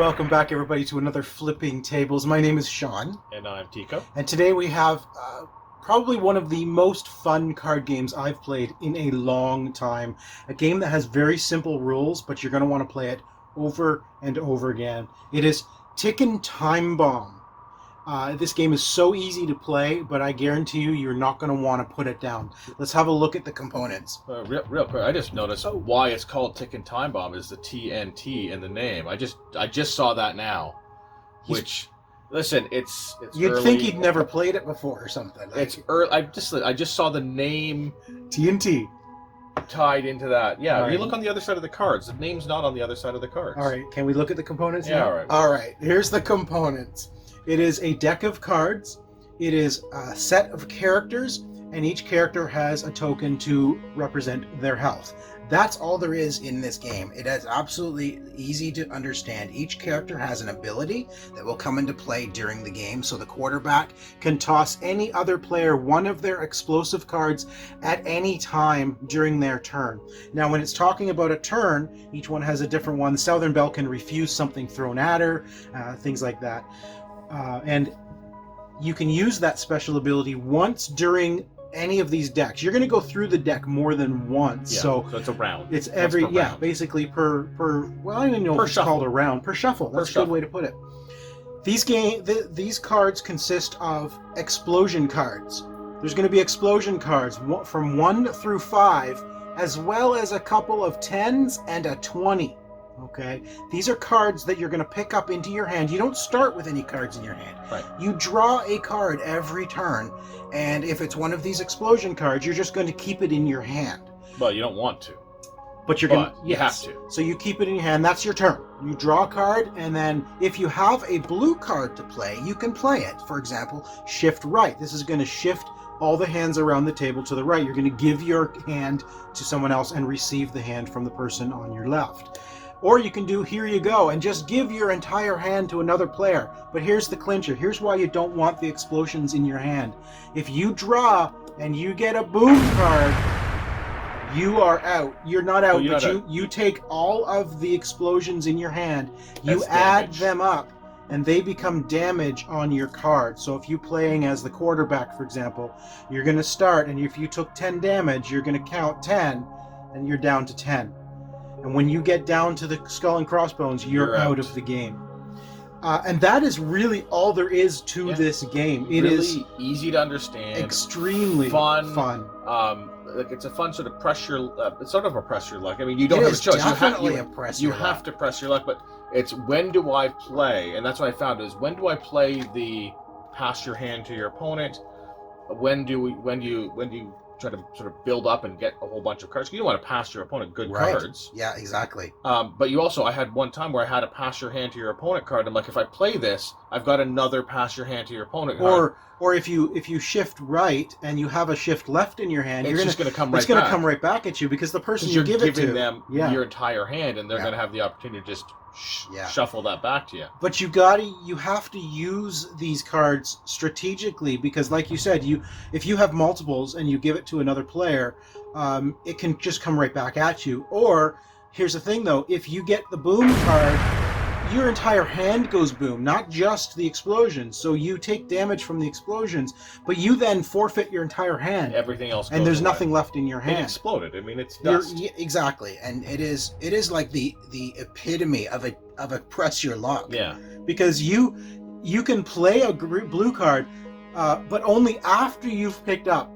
welcome back everybody to another Flipping Tables. My name is Sean. And I'm Tico. And today we have probably one of the most fun card games I've played in a long time. A game that has very simple rules, but you're going to want to play it over and over again. It is Timebomb. This game is so easy to play, but I guarantee you're not going to want to put it down. Let's have a look at the components. Real quick, I just noticed why it's called Ticking Time Bomb is the TNT in the name. I just saw that now. Which, listen, it's you'd early. think he'd never played it before or something. It's early. I just saw the name TNT tied into that. Yeah, right. You look on the other side of the cards. The name's not on the other side of the cards. All right, can we look at the components Yeah, now? all right. All right, here's the components. It is a deck of cards. It is a set of characters, and each character has a token to represent their health. That's all there is in this game. It is absolutely easy to understand. Each character has an ability that will come into play during the game, so the quarterback can toss any other player one of their explosive cards at any time during their turn. Now, when it's talking about a turn, each one has a different one. Southern Belle can refuse something thrown at her, things like that. And you can use that special ability once during any of these decks. You're going to go through the deck more than once. Yeah, so it's a round. It's every, round. basically per well, I don't even know if it's called a round. Per shuffle. That's a good way to put it. These cards consist of explosion cards. There's going to be explosion cards from 1 through 5, as well as a couple of 10s and a 20. Okay, these are cards that you're going to pick up into your hand. You don't start with any cards in your hand. Right. You draw a card every turn, and if it's one of these explosion cards, you're just going to keep it in your hand. Well, you don't want to. But you have to. So you keep it in your hand. That's your turn. You draw a card, and then if you have a blue card to play, you can play it. For example, shift right. This is going to shift all the hands around the table to the right. You're going to give your hand to someone else and receive the hand from the person on your left. Or you can do here you go and just give your entire hand to another player. But here's the clincher. Here's why you don't want the explosions in your hand. If you draw and you get a boom card, you are out. You're not out, you take all of the explosions in your hand, you add them up, and they become damage on your card. So if you're playing as the quarterback, for example, you're going to start, and if you took 10 damage, you're going to count 10, and you're down to 10. And when you get down to the skull and crossbones, you're out of the game. And that is really all there is to this game. It really is easy to understand. Extremely fun. Like it's a fun sort of press your. It's sort of a press your luck. I mean, you don't have a choice. You have to press your luck. But it's when do I play, and that's what I found is when do I play the pass your hand to your opponent. When do you try to sort of build up and get a whole bunch of cards. You don't want to pass your opponent good cards. Yeah, exactly. But I had one time where I had a pass your hand to your opponent card. I'm like, if I play this, I've got another pass your hand to your opponent card. Or if you shift right and you have a shift left in your hand, it's going to come right back at you because the person you're give it to, giving them your entire hand, and they're going to have the opportunity to just shuffle that back to you. But you have to use these cards strategically because, like you said, if you have multiples and you give it to another player, it can just come right back at you. Or here's the thing though, if you get the boom card, your entire hand goes boom, not just the explosions. So you take damage from the explosions, but you then forfeit your entire hand. Everything else goes and there's away. Nothing left in your hand. It exploded. I mean, it's dust. Exactly, and it is like the epitome of a press your luck. Yeah. Because you can play a blue card, but only after you've picked up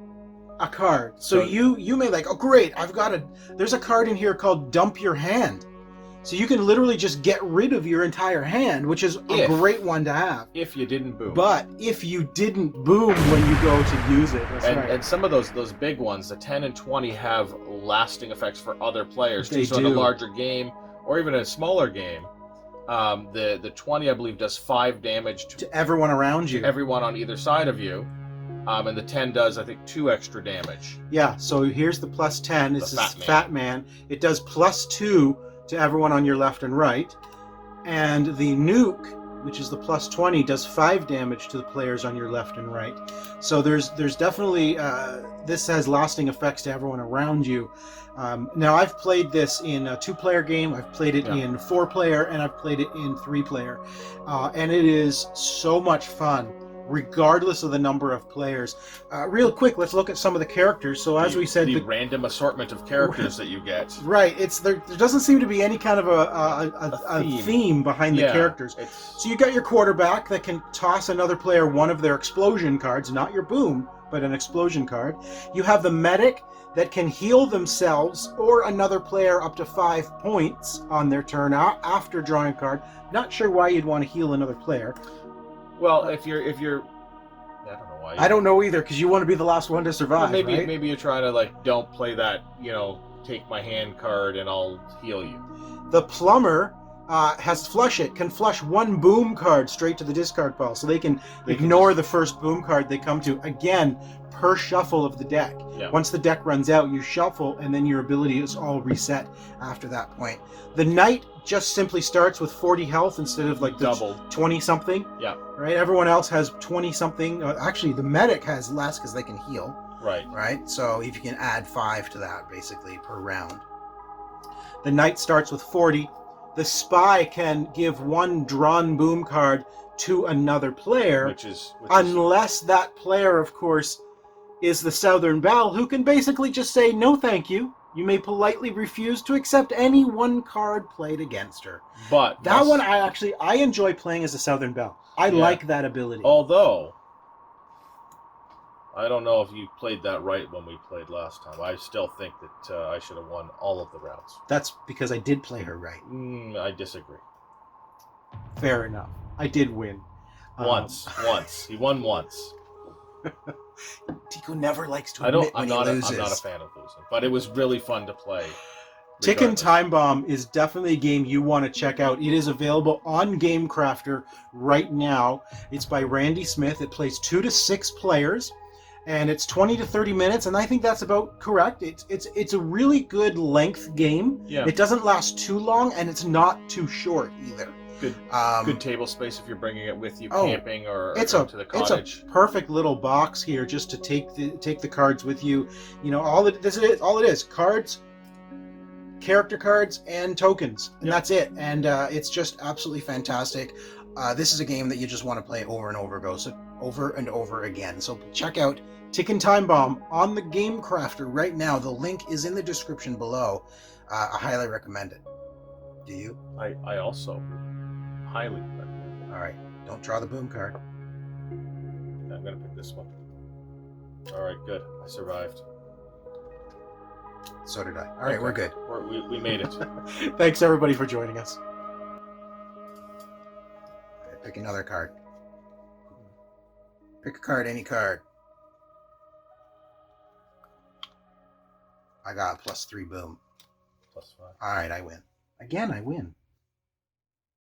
a card. So you may like, oh great, there's a card in here called Dump Your Hand. So you can literally just get rid of your entire hand, which is a great one to have. If you didn't boom. But if you didn't boom when you go to use it, and some of those big ones, the 10 and 20 have lasting effects for other players. They do. So in a larger game, or even a smaller game, the 20, I believe, does 5 damage to everyone around you. Everyone on either side of you. And the 10 does, I think, 2 extra damage. Yeah, so here's the plus 10. It's this fat man. It does plus 2 to everyone on your left and right. And the nuke which is the plus 20, does 5 damage to the players on your left and right. So there's definitely this has lasting effects to everyone around you. Now I've played this in a 2-player game, I've played it in 4-player, and I've played it in 3-player, and it is so much fun regardless of the number of players. Real quick, let's look at some of the characters. So as we said, the random assortment of characters that you get. Right, there doesn't seem to be any kind of a theme behind the characters. So you got your quarterback that can toss another player one of their explosion cards, not your boom, but an explosion card. You have the medic that can heal themselves or another player up to 5 points on their turn after drawing a card. Not sure why you'd want to heal another player. Well, if you're, I don't know why. I don't know either, because you want to be the last one to survive. Well, right? Maybe you're trying to like, don't play that, take my hand card and I'll heal you. The plumber has flush it, can flush 1 boom card straight to the discard pile, so they can ignore the first boom card they come to. Again, per shuffle of the deck. Yeah. Once the deck runs out, you shuffle, and then your ability is all reset after that point. The knight just simply starts with 40 health instead of like the double 20-something. Yeah. Right? Everyone else has 20-something. Actually, the medic has less because they can heal. Right. Right? So if you can add 5 to that, basically, per round. The knight starts with 40. The spy can give 1 drawn boom card to another player, unless that player, of course, is the Southern Belle, who can basically just say, no thank you. You may politely refuse to accept any 1 card played against her. But that one, I enjoy playing as a Southern Belle. I like that ability. Although, I don't know if you played that right when we played last time. I still think that I should have won all of the rounds. That's because I did play her right. I disagree. Fair enough. I did win. Once. He won once. Tico never likes to admit when he loses. I'm not a fan of losing, but it was really fun to play. Tickin' Time Bomb is definitely a game you want to check out. It is available on Gamecrafter right now. It's by Randy Smith. It plays 2 to 6 players, and it's 20 to 30 minutes, and I think that's about correct. It's a really good length game. Yeah. It doesn't last too long, and it's not too short either. Good table space if you're bringing it with you camping or to the cottage. It's a perfect little box here just to take the cards with you. All it is cards, character cards, and tokens, and that's it. And it's just absolutely fantastic. This is a game that you just want to play over and over again. So check out Tickin' Time Bomb on the Gamecrafter right now. The link is in the description below. I highly recommend it. Do you? I also highly recommend it. All right, don't draw the boom card. I'm gonna pick this one. All right, good. I survived. So did I. All right, we're good. We made it. Thanks everybody for joining us. Okay, pick another card. Pick a card, any card. I got +3 boom. +5. All right, I win. Again, I win.